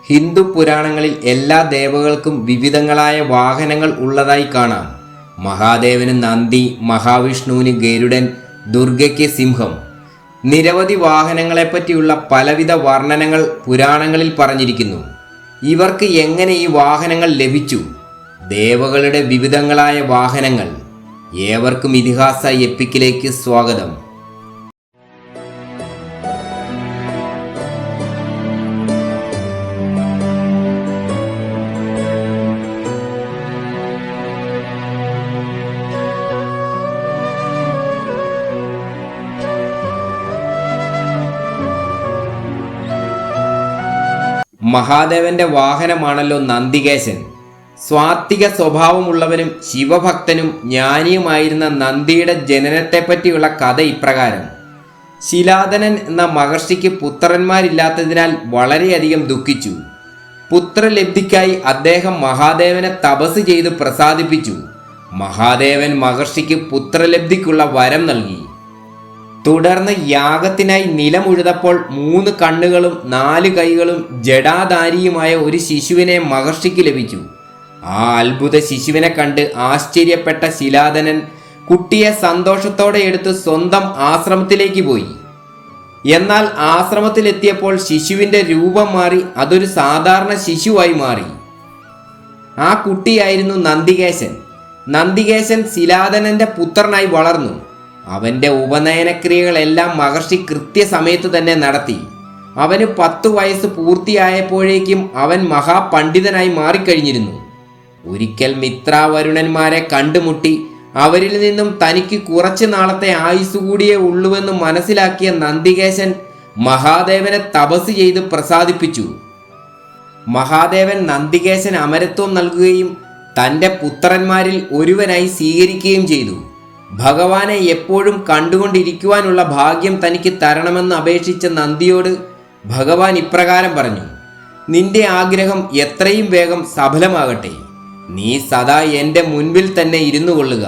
ഹിന്ദു പുരാണങ്ങളിൽ എല്ലാ ദേവകൾക്കും വിവിധങ്ങളായ വാഹനങ്ങൾ ഉള്ളതായി കാണാം. മഹാദേവന് നന്ദി, മഹാവിഷ്ണുവിന് ഗരുഡൻ, ദുർഗയ്ക്ക് സിംഹം. നിരവധി വാഹനങ്ങളെപ്പറ്റിയുള്ള പലവിധ വർണ്ണനകൾ പുരാണങ്ങളിൽ പറഞ്ഞിരിക്കുന്നു. ഇവർക്ക് എങ്ങനെ ഈ വാഹനങ്ങൾ ലഭിച്ചു? ദേവകളുടെ വിവിധങ്ങളായ വാഹനങ്ങൾ. ഏവർക്കും ഇതിഹാസ എപ്പിക്കിലേക്ക് സ്വാഗതം. മഹാദേവന്റെ വാഹനമാണല്ലോ നന്ദികേശൻ. സ്വാത്വിക സ്വഭാവമുള്ളവനും ശിവഭക്തനും ജ്ഞാനിയുമായിരുന്ന നന്ദിയുടെ ജനനത്തെപ്പറ്റിയുള്ള കഥ ഇപ്രകാരം. ശിലാദനൻ എന്ന മഹർഷിക്ക് പുത്രന്മാരില്ലാത്തതിനാൽ വളരെയധികം ദുഃഖിച്ചു. പുത്രലബ്ധിക്കായി അദ്ദേഹം മഹാദേവനെ തപസ് ചെയ്ത് പ്രസാദിപ്പിച്ചു. മഹാദേവൻ മഹർഷിക്ക് പുത്രലബ്ധിക്കുള്ള വരം നൽകി. തുടർന്ന് യാഗത്തിനായി നിലമുഴുതപ്പോൾ 3 കണ്ണുകളും 4 കൈകളും ജടാധാരിയുമായ ഒരു ശിശുവിനെ മഹർഷിക്ക് ലഭിച്ചു. ആ അത്ഭുത ശിശുവിനെ കണ്ട് ആശ്ചര്യപ്പെട്ട ശിലാദനൻ കുട്ടിയെ സന്തോഷത്തോടെ എടുത്ത് സ്വന്തം ആശ്രമത്തിലേക്ക് പോയി. എന്നാൽ ആശ്രമത്തിലെത്തിയപ്പോൾ ശിശുവിൻ്റെ രൂപം മാറി അതൊരു സാധാരണ ശിശുവായി മാറി. ആ കുട്ടിയായിരുന്നു നന്ദികേശൻ. നന്ദികേശൻ ശിലാദനന്റെ പുത്രനായി വളർന്നു. അവൻ്റെ ഉപനയനക്രിയകളെല്ലാം മഹർഷി കൃത്യസമയത്ത് തന്നെ നടത്തി. അവന് 10 വയസ്സ് പൂർത്തിയായപ്പോഴേക്കും അവൻ മഹാപണ്ഡിതനായി മാറിക്കഴിഞ്ഞിരുന്നു. ഒരിക്കൽ മിത്രാവരുണന്മാരെ കണ്ടുമുട്ടി അവരിൽ നിന്നും തനിക്ക് കുറച്ചു നാളത്തെ ആയുസ് കൂടിയേ ഉള്ളുവെന്ന് മനസ്സിലാക്കിയ നന്ദികേശൻ മഹാദേവനെ തപസ് ചെയ്ത് പ്രസാദിപ്പിച്ചു. മഹാദേവൻ നന്ദികേശൻ അമരത്വം നൽകുകയും തൻ്റെ പുത്രന്മാരിൽ ഒരുവനായി സ്വീകരിക്കുകയും ചെയ്തു. ഭഗവാനെ എപ്പോഴും കണ്ടുകൊണ്ടിരിക്കുവാനുള്ള ഭാഗ്യം തനിക്ക് തരണമെന്ന് അപേക്ഷിച്ച നന്ദിയോട് ഭഗവാൻ ഇപ്രകാരം പറഞ്ഞു: നിന്റെ ആഗ്രഹം എത്രയും വേഗം സഫലമാകട്ടെ. നീ സദാ എൻ്റെ മുൻപിൽ തന്നെ ഇരുന്നു കൊള്ളുക.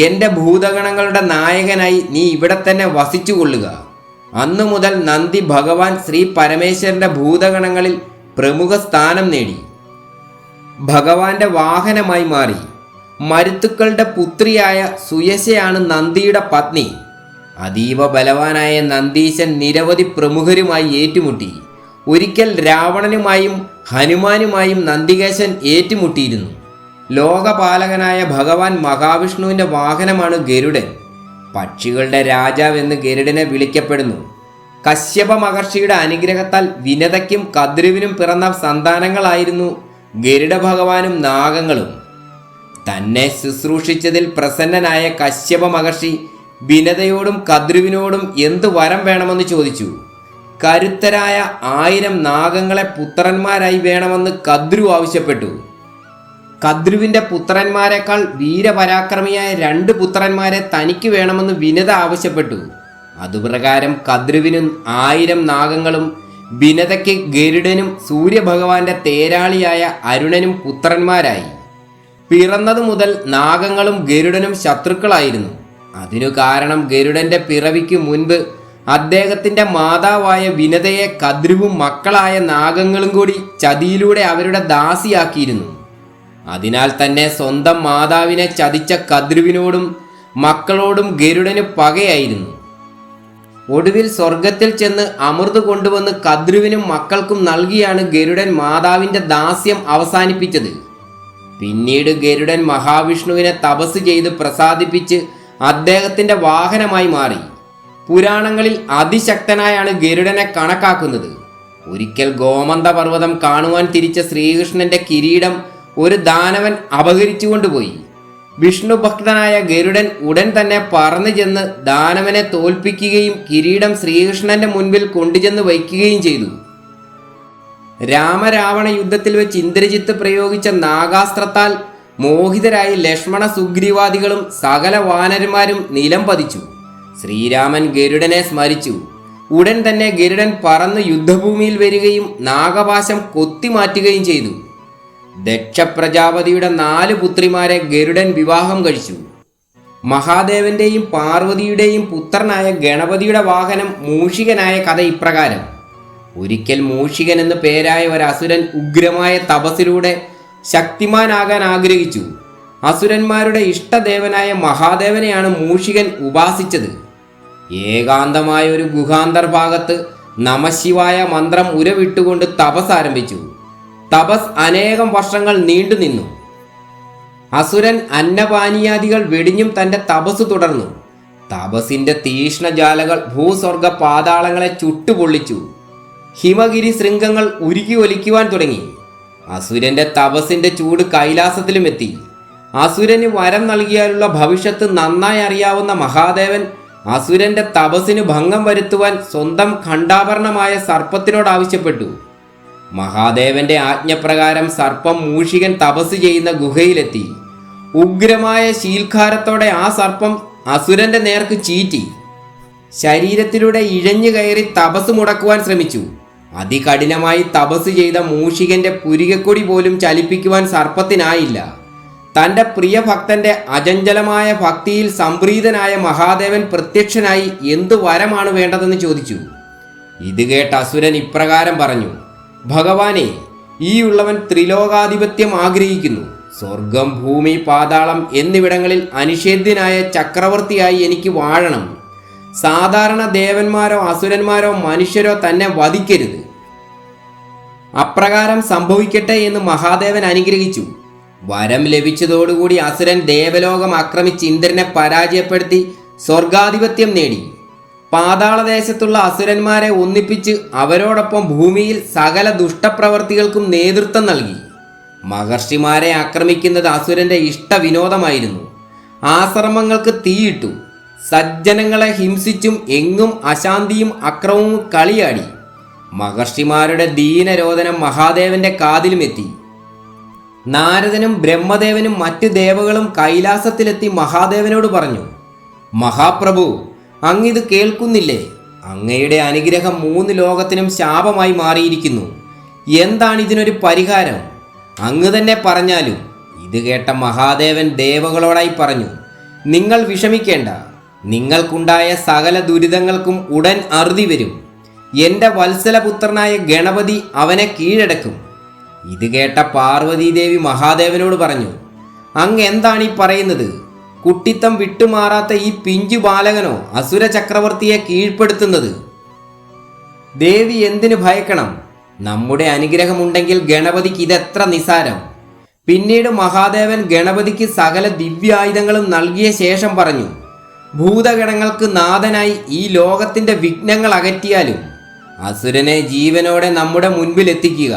എൻ്റെ ഭൂതഗണങ്ങളുടെ നായകനായി നീ ഇവിടെ തന്നെ വസിച്ചു കൊള്ളുക. അന്നു മുതൽ നന്ദി ഭഗവാൻ ശ്രീ പരമേശ്വരൻ്റെ ഭൂതഗണങ്ങളിൽ പ്രമുഖ സ്ഥാനം നേടി. ഭഗവാന്റെ വാഹനമായി മാറി. മരുത്തുക്കളുടെ പുത്രിയായ സുയശയാണ് നന്ദിയുടെ പത്നി. അതീവ ബലവാനായ നന്ദീശൻ നിരവധി പ്രമുഖരുമായി ഏറ്റുമുട്ടി. ഒരിക്കൽ രാവണനുമായും ഹനുമാനുമായും നന്ദികേശൻ ഏറ്റുമുട്ടിയിരുന്നു. ലോകപാലകനായ ഭഗവാൻ മഹാവിഷ്ണുവിൻ്റെ വാഹനമാണ് ഗരുഡൻ. പക്ഷികളുടെ രാജാവെന്ന് ഗരുഡനെ വിളിക്കപ്പെടുന്നു. കശ്യപ മഹർഷിയുടെ അനുഗ്രഹത്താൽ വിനതയ്ക്കും കദ്രുവിനും പിറന്ന സന്താനങ്ങളായിരുന്നു ഗരുഡ ഭഗവാനും നാഗങ്ങളും. തന്നെ ശുശ്രൂഷിച്ചതിൽ പ്രസന്നനായ കശ്യപ മഹർഷി വിനതയോടും കദ്രുവിനോടും എന്ത് വരം വേണമെന്ന് ചോദിച്ചു. കരുത്തരായ 1000 നാഗങ്ങളെ പുത്രന്മാരായി വേണമെന്ന് കദ്രു ആവശ്യപ്പെട്ടു. കദ്രുവിൻ്റെ പുത്രന്മാരെക്കാൾ വീരപരാക്രമിയായ 2 പുത്രന്മാരെ തനിക്ക് വേണമെന്ന് വിനത ആവശ്യപ്പെട്ടു. അതുപ്രകാരം കദ്രുവിനും 1000 നാഗങ്ങളും വിനതയ്ക്ക് ഗരുഡനും സൂര്യഭഗവാന്റെ തേരാളിയായ അരുണനും പുത്രന്മാരായി. പിറന്നതു മുതൽ നാഗങ്ങളും ഗരുഡനും ശത്രുക്കളായിരുന്നു. അതിനു കാരണം ഗരുഡന്റെ പിറവിക്ക് മുൻപ് അദ്ദേഹത്തിൻ്റെ മാതാവായ വിനതയെ കദ്രുവും മക്കളായ നാഗങ്ങളും കൂടി ചതിയിലൂടെ അവരുടെ ദാസിയാക്കിയിരുന്നു. അതിനാൽ തന്നെ സ്വന്തം മാതാവിനെ ചതിച്ച കദ്രുവിനോടും മക്കളോടും ഗരുഡന് പകയായിരുന്നു. ഒടുവിൽ സ്വർഗത്തിൽ ചെന്ന് അമൃത് കൊണ്ടുവന്ന് കദ്രുവിനും മക്കൾക്കും നൽകിയാണ് ഗരുഡൻ മാതാവിൻ്റെ ദാസ്യം അവസാനിപ്പിച്ചത്. പിന്നീട് ഗരുഡൻ മഹാവിഷ്ണുവിനെ തപസ് ചെയ്ത് പ്രസാദിപ്പിച്ച് അദ്ദേഹത്തിൻ്റെ വാഹനമായി മാറി. പുരാണങ്ങളിൽ അതിശക്തനായാണ് ഗരുഡനെ കണക്കാക്കുന്നത്. ഒരിക്കൽ ഗോമന്ത പർവ്വതം കാണുവാൻ തിരിച്ച ശ്രീകൃഷ്ണന്റെ കിരീടം ഒരു ദാനവൻ അപഹരിച്ചുകൊണ്ടുപോയി. വിഷ്ണു ഭക്തനായ ഗരുഡൻ ഉടൻ തന്നെ പറന്നു ചെന്ന് ദാനവനെ തോൽപ്പിക്കുകയും കിരീടം ശ്രീകൃഷ്ണന്റെ മുൻപിൽ കൊണ്ടുചെന്ന് വയ്ക്കുകയും ചെയ്തു. രാമരാവണ യുദ്ധത്തിൽ വെച്ച് ഇന്ദ്രജിത്ത് പ്രയോഗിച്ച നാഗാസ്ത്രത്താൽ മോഹിതരായി ലക്ഷ്മണ സുഗ്രീവാദികളും സകല വാനരന്മാരും നിലം പതിച്ചു. ശ്രീരാമൻ ഗരുഡനെ സ്മരിച്ചു. ഉടൻ തന്നെ ഗരുഡൻ പറന്ന് യുദ്ധഭൂമിയിൽ വരികയും നാഗപാശം കൊത്തിമാറ്റുകയും ചെയ്തു. ദക്ഷ പ്രജാപതിയുടെ 4 പുത്രിമാരെ ഗരുഡൻ വിവാഹം കഴിച്ചു. മഹാദേവന്റെയും പാർവതിയുടെയും പുത്രനായ ഗണപതിയുടെ വാഹനം മൂഷികനായ കഥ ഇപ്രകാരം. ഒരിക്കൽ മൂഷികൻ എന്ന് പേരായ ഒരു അസുരൻ ഉഗ്രമായ തപസ്സിലൂടെ ശക്തിമാനാകാൻ ആഗ്രഹിച്ചു. അസുരന്മാരുടെ ഇഷ്ടദേവനായ മഹാദേവനെയാണ് മൂഷികൻ ഉപാസിച്ചത്. ഏകാന്തമായ ഒരു ഗുഹാന്തർഭാഗത്ത് നമശിവായ മന്ത്രം ഉരവിട്ടുകൊണ്ട് തപസ് ആരംഭിച്ചു. തപസ് അനേകം വർഷങ്ങൾ നീണ്ടുനിന്നു. അസുരൻ അന്നപാനീയാദികൾ വെടിഞ്ഞും തൻ്റെ തപസ് തുടർന്നു. തപസിന്റെ തീഷ്ണജാലകൾ ഭൂസ്വർഗ പാതാളങ്ങളെ ചുട്ടുപൊള്ളിച്ചു. ഹിമഗിരി ശൃംഗങ്ങൾ ഉരുകി ഒലിക്കുവാൻ തുടങ്ങി. അസുരന്റെ തപസിന്റെ ചൂട് കൈലാസത്തിലും എത്തി. അസുരന് വരം നൽകിയാലുള്ള ഭവിഷ്യത്ത് നന്നായി അറിയാവുന്ന മഹാദേവൻ അസുരന്റെ തപസ്സിന് ഭംഗം വരുത്തുവാൻ സ്വന്തം ഖണ്ഡാഭരണമായ സർപ്പത്തിനോട് ആവശ്യപ്പെട്ടു. മഹാദേവന്റെ ആജ്ഞപ്രകാരം സർപ്പം മൂഷികൻ തപസ് ചെയ്യുന്ന ഗുഹയിലെത്തി. ഉഗ്രമായ ശീൽക്കാരത്തോടെ ആ സർപ്പം അസുരന്റെ നേർക്ക് ചീറ്റി. ശരീരത്തിലൂടെ ഇഴഞ്ഞു കയറി തപസ് മുടക്കുവാൻ ശ്രമിച്ചു. അതികഠിനമായി തപസ് ചെയ്ത മൂഷികന്റെ പുരികക്കൊടി പോലും ചലിപ്പിക്കുവാൻ സർപ്പത്തിനായില്ല. തൻ്റെ പ്രിയ ഭക്തന്റെ അചഞ്ചലമായ ഭക്തിയിൽ സംപ്രീതനായ മഹാദേവൻ പ്രത്യക്ഷനായി എന്തു വരമാണ് വേണ്ടതെന്ന് ചോദിച്ചു. ഇത് കേട്ട് അസുരൻ ഇപ്രകാരം പറഞ്ഞു: ഭഗവാനെ, ഈ ഉള്ളവൻ ത്രിലോകാധിപത്യം ആഗ്രഹിക്കുന്നു. സ്വർഗം, ഭൂമി, പാതാളം എന്നിവിടങ്ങളിൽ അനിഷേധ്യനായ ചക്രവർത്തിയായി എനിക്ക് വാഴണം. സാധാരണ ദേവന്മാരോ അസുരന്മാരോ മനുഷ്യരോ തന്നെ വധിക്കരുത്. അപ്രകാരം സംഭവിക്കട്ടെ എന്ന് മഹാദേവൻ അനുഗ്രഹിച്ചു. വരം ലഭിച്ചതോടുകൂടി അസുരൻ ദേവലോകം ആക്രമിച്ച് ഇന്ദ്രനെ പരാജയപ്പെടുത്തി സ്വർഗാധിപത്യം നേടി. പാതാളദേശത്തുള്ള അസുരന്മാരെ ഒന്നിപ്പിച്ച് അവരോടൊപ്പം ഭൂമിയിൽ സകല ദുഷ്ടപ്രവർത്തികൾക്കും നേതൃത്വം നൽകി. മഹർഷിമാരെ ആക്രമിക്കുന്നത് അസുരന്റെ ഇഷ്ടവിനോദമായിരുന്നു. ആശ്രമങ്ങൾക്ക് തീയിട്ടു. സജ്ജനങ്ങളെ ഹിംസിച്ചും എങ്ങും അശാന്തിയും അക്രമവും കളിയാടി. മഹർഷിമാരുടെ ദീനരോധനം മഹാദേവന്റെ കാതിലുമെത്തി. നാരദനും ബ്രഹ്മദേവനും മറ്റ് ദേവകളും കൈലാസത്തിലെത്തി മഹാദേവനോട് പറഞ്ഞു: മഹാപ്രഭു, അങ്ങിത് കേൾക്കുന്നില്ലേ? അങ്ങയുടെ അനുഗ്രഹം 3 ലോകത്തിനും ശാപമായി മാറിയിരിക്കുന്നു. എന്താണ് ഇതിനൊരു പരിഹാരം? അങ്ങ് തന്നെ പറഞ്ഞാലും. ഇത് കേട്ട മഹാദേവൻ ദേവകളോടായി പറഞ്ഞു: നിങ്ങൾ വിഷമിക്കേണ്ട. നിങ്ങൾക്കുണ്ടായ സകല ദുരിതങ്ങൾക്കും ഉടൻ അറുതി വരും. എൻ്റെ വത്സലപുത്രനായ ഗണപതി അവനെ കീഴടക്കും. ഇത് കേട്ട പാർവതീദേവി മഹാദേവനോട് പറഞ്ഞു: അങ്ങ് എന്താണ് ഈ പറയുന്നത്? കുട്ടിത്തം വിട്ടുമാറാത്ത ഈ പിഞ്ചു ബാലകനോ അസുര ചക്രവർത്തിയെ കീഴ്പ്പെടുത്തുന്നത്? ദേവി എന്തിനു ഭയക്കണം? നമ്മുടെ അനുഗ്രഹമുണ്ടെങ്കിൽ ഗണപതിക്ക് ഇതെത്ര നിസാരം. പിന്നീട് മഹാദേവൻ ഗണപതിക്ക് സകല ദിവ്യായുധങ്ങളും നൽകിയ ശേഷം പറഞ്ഞു: ഭൂതഗണങ്ങൾക്ക് നാഥനായി ഈ ലോകത്തിന്റെ വിഘ്നങ്ങൾ അകറ്റിയാലും അസുരനെ ജീവനോടെ നമ്മുടെ മുൻപിൽ എത്തിക്കുക.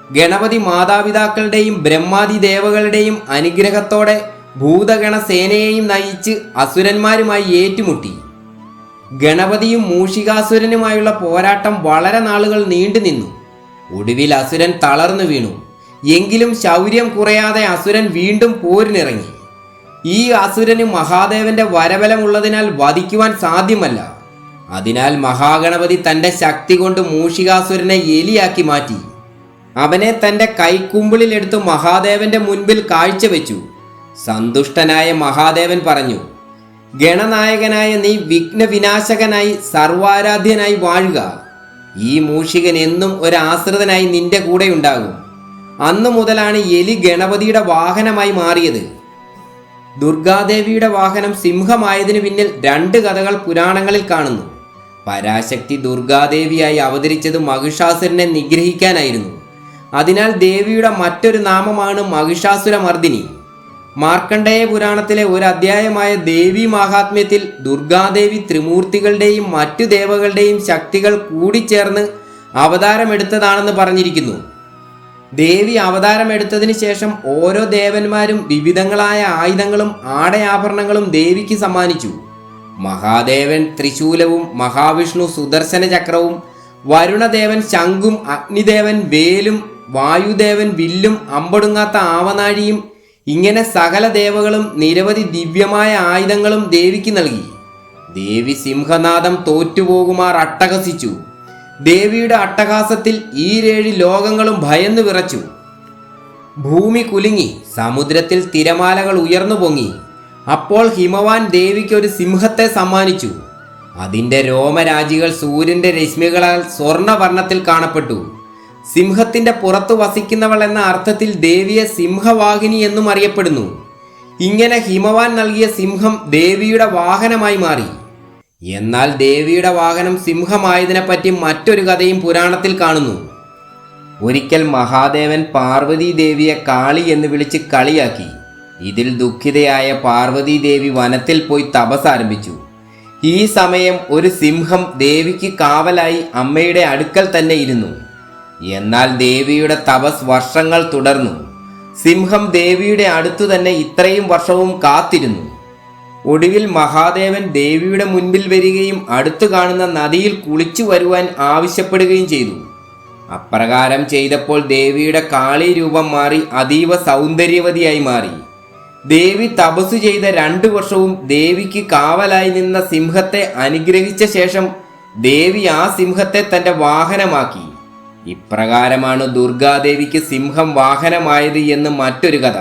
ഗണപതി മാതാപിതാക്കളുടെയും ബ്രഹ്മാദി ദേവകളുടെയും അനുഗ്രഹത്തോടെ ഭൂതഗണ സേനയെയും നയിച്ച് അസുരന്മാരുമായി ഏറ്റുമുട്ടി. ഗണപതിയും മൂഷികാസുരനുമായുള്ള പോരാട്ടം വളരെ നാളുകൾ നീണ്ടുനിന്നു. ഒടുവിൽ അസുരൻ തളർന്നു വീണു. എങ്കിലും ശൗര്യം കുറയാതെ അസുരൻ വീണ്ടും പോരിനിറങ്ങി. ഈ അസുരന് മഹാദേവന്റെ വരബലമുള്ളതിനാൽ വധിക്കുവാൻ സാധ്യമല്ല. അതിനാൽ മഹാഗണപതി തൻ്റെ ശക്തി കൊണ്ട് മൂഷികാസുരനെ എലിയാക്കി മാറ്റി. അവനെ തൻ്റെ കൈക്കുമ്പിളിലെടുത്ത് മഹാദേവന്റെ മുൻപിൽ കാഴ്ചവെച്ചു. സന്തുഷ്ടനായ മഹാദേവൻ പറഞ്ഞു: ഗണനായകനായ നീ വിഘ്നവിനാശകനായി സർവാരാധ്യനായി വാഴുക. ഈ മൂഷികൻ എന്നും ഒരു ആശ്രിതനായി നിന്റെ കൂടെ ഉണ്ടാകും. അന്നു മുതലാണ് എലി ഗണപതിയുടെ വാഹനമായി മാറിയത്. ദുർഗാദേവിയുടെ വാഹനം സിംഹമായതിനു പിന്നിൽ 2 കഥകൾ പുരാണങ്ങളിൽ കാണുന്നു. പരാശക്തി ദുർഗാദേവിയായി അവതരിച്ചത് മഹിഷാസുരനെ നിഗ്രഹിക്കാനായിരുന്നു. അതിനാൽ ദേവിയുടെ മറ്റൊരു നാമമാണ് മഹിഷാസുരമർദിനി. മാർക്കണ്ഡേയ പുരാണത്തിലെ ഒരു അധ്യായമായ ദേവി മാഹാത്മ്യത്തിൽ ദുർഗാദേവി ത്രിമൂർത്തികളുടെയും മറ്റു ദേവകളുടെയും ശക്തികൾ കൂടിച്ചേർന്ന് അവതാരമെടുത്തതാണെന്ന് പറഞ്ഞിരിക്കുന്നു. ദേവി അവതാരമെടുത്തതിന് ശേഷം ഓരോ ദേവന്മാരും വിവിധങ്ങളായ ആയുധങ്ങളും ആടയാഭരണങ്ങളും ദേവിക്ക് സമ്മാനിച്ചു. മഹാദേവൻ ത്രിശൂലവും മഹാവിഷ്ണു സുദർശന ചക്രവും, വരുണദേവൻ ശംഖും, അഗ്നിദേവൻ വേലും, വായുദേവൻ വില്ലും അമ്പൊടുങ്ങാത്ത ആവനാഴിയും, ഇങ്ങനെ സകല ദേവകളും നിരവധി ദിവ്യമായ ആയുധങ്ങളും ദേവിക്ക് നൽകി. ദേവി സിംഹനാദം തോറ്റുപോകുമാർ അട്ടഹസിച്ചു. ദേവിയുടെ അട്ടഹാസത്തിൽ ഈ 7 ലോകങ്ങളും ഭയന്നു വിറച്ചു. ഭൂമി കുലുങ്ങി, സമുദ്രത്തിൽ തിരമാലകൾ ഉയർന്നു പൊങ്ങി. അപ്പോൾ ഹിമവാൻ ദേവിക്ക് ഒരു സിംഹത്തെ സമ്മാനിച്ചു. അതിൻ്റെ രോമരാജികൾ സൂര്യന്റെ രശ്മികളാൽ സ്വർണവർണ്ണത്തിൽ കാണപ്പെട്ടു. സിംഹത്തിന്റെ പുറത്തു വസിക്കുന്നവൾ എന്ന അർത്ഥത്തിൽ ദേവിയെ സിംഹവാഹിനി എന്നും അറിയപ്പെടുന്നു. ഇങ്ങനെ ഹിമവാൻ നൽകിയ സിംഹം ദേവിയുടെ വാഹനമായി മാറി. എന്നാൽ ദേവിയുടെ വാഹനം സിംഹമായതിനെപ്പറ്റി മറ്റൊരു കഥയും പുരാണത്തിൽ കാണുന്നു. ഒരിക്കൽ മഹാദേവൻ പാർവതി ദേവിയെ കാളി എന്ന് വിളിച്ച് കളിയാക്കി. ഇതിൽ ദുഃഖിതയായ പാർവതി ദേവി വനത്തിൽ പോയി തപസ് ആരംഭിച്ചു. ഈ സമയം ഒരു സിംഹം ദേവിക്ക് കാവലായി അമ്മയുടെ അടുക്കൽ തന്നെ ഇരുന്നു. എന്നാൽ ദേവിയുടെ തപസ് വർഷങ്ങൾ തുടർന്നു. സിംഹം ദേവിയുടെ അടുത്തു തന്നെ ഇത്രയും വർഷവും കാത്തിരുന്നു. ഒടുവിൽ മഹാദേവൻ ദേവിയുടെ മുൻപിൽ വരികയും അടുത്തു കാണുന്ന നദിയിൽ കുളിച്ചു വരുവാൻ ആവശ്യപ്പെടുകയും ചെയ്തു. അപ്രകാരം ചെയ്തപ്പോൾ ദേവിയുടെ കാളി രൂപം മാറി അതീവ സൗന്ദര്യവതിയായി മാറി. ദേവി തപസ്സു ചെയ്ത 2 വർഷവും ദേവിക്ക് കാവലായി നിന്ന സിംഹത്തെ അനുഗ്രഹിച്ച ശേഷം ദേവി ആ സിംഹത്തെ തൻ്റെ വാഹനമാക്കി. ഇപ്രകാരമാണ് ദുർഗാദേവിക്ക് സിംഹം വാഹനമായത് എന്ന് മറ്റൊരു കഥ.